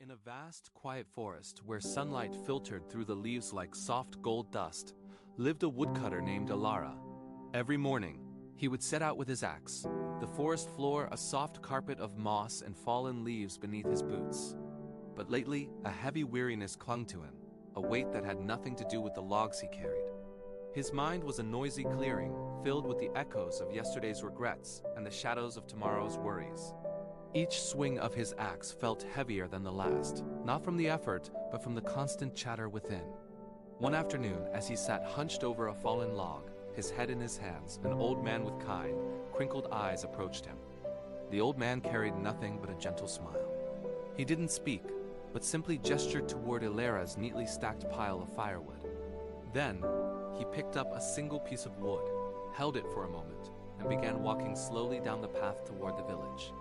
In a vast, quiet forest where sunlight filtered through the leaves like soft gold dust, lived a woodcutter named Alara. Every morning, he would set out with his axe, the forest floor a soft carpet of moss and fallen leaves beneath his boots. But lately, a heavy weariness clung to him, a weight that had nothing to do with the logs he carried. His mind was a noisy clearing, filled with the echoes of yesterday's regrets and the shadows of tomorrow's worries. Each swing of his axe felt heavier than the last, not from the effort, but from the constant chatter within. One afternoon, as he sat hunched over a fallen log, his head in his hands, an old man with kind, crinkled eyes approached him. The old man carried nothing but a gentle smile. He didn't speak, but simply gestured toward Alara's neatly stacked pile of firewood. Then, he picked up a single piece of wood, held it for a moment, and began walking slowly down the path toward the village.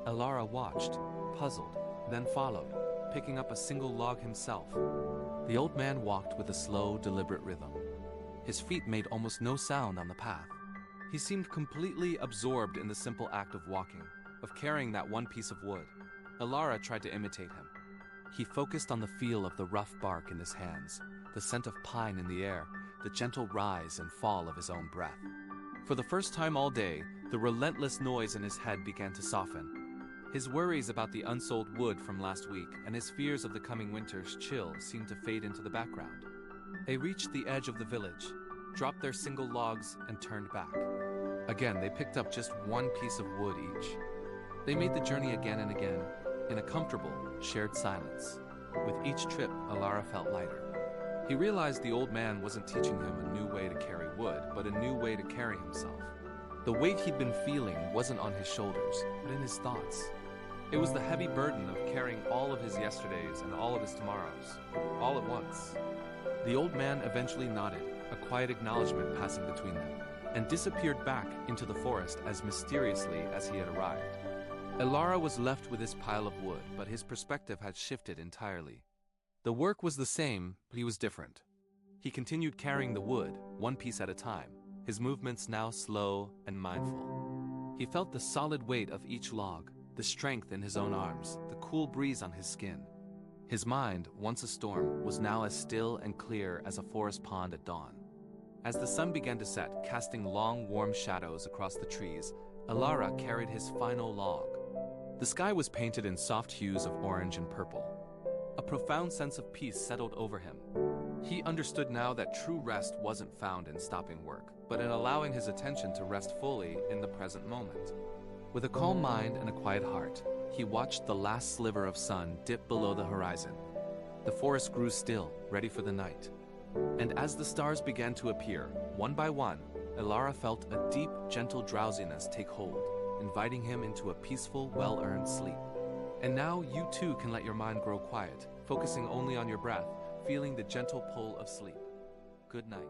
Alara watched, puzzled, then followed, picking up a single log himself. The old man walked with a slow, deliberate rhythm. His feet made almost no sound on the path. He seemed completely absorbed in the simple act of walking, of carrying that one piece of wood. Alara tried to imitate him. He focused on the feel of the rough bark in his hands, the scent of pine in the air, the gentle rise and fall of his own breath. For the first time all day, the relentless noise in his head began to soften. His worries about the unsold wood from last week and his fears of the coming winter's chill seemed to fade into the background. They reached the edge of the village, dropped their single logs, and turned back. Again, they picked up just one piece of wood each. They made the journey again and again, in a comfortable, shared silence. With each trip, Alara felt lighter. He realized the old man wasn't teaching him a new way to carry wood, but a new way to carry himself. The weight he'd been feeling wasn't on his shoulders, but in his thoughts. It was the heavy burden of carrying all of his yesterdays and all of his tomorrows, all at once. The old man eventually nodded, a quiet acknowledgement passing between them, and disappeared back into the forest as mysteriously as he had arrived. Alara was left with his pile of wood, but his perspective had shifted entirely. The work was the same, but he was different. He continued carrying the wood, one piece at a time, his movements now slow and mindful. He felt the solid weight of each log, the strength in his own arms, the cool breeze on his skin. His mind, once a storm, was now as still and clear as a forest pond at dawn. As the sun began to set, casting long, warm shadows across the trees, Alara carried his final log. The sky was painted in soft hues of orange and purple. A profound sense of peace settled over him. He understood now that true rest wasn't found in stopping work, but in allowing his attention to rest fully in the present moment. With a calm mind and a quiet heart, he watched the last sliver of sun dip below the horizon. The forest grew still, ready for the night. And as the stars began to appear, one by one, Alara felt a deep, gentle drowsiness take hold, inviting him into a peaceful, well-earned sleep. And now you too can let your mind grow quiet, focusing only on your breath, feeling the gentle pull of sleep. Good night.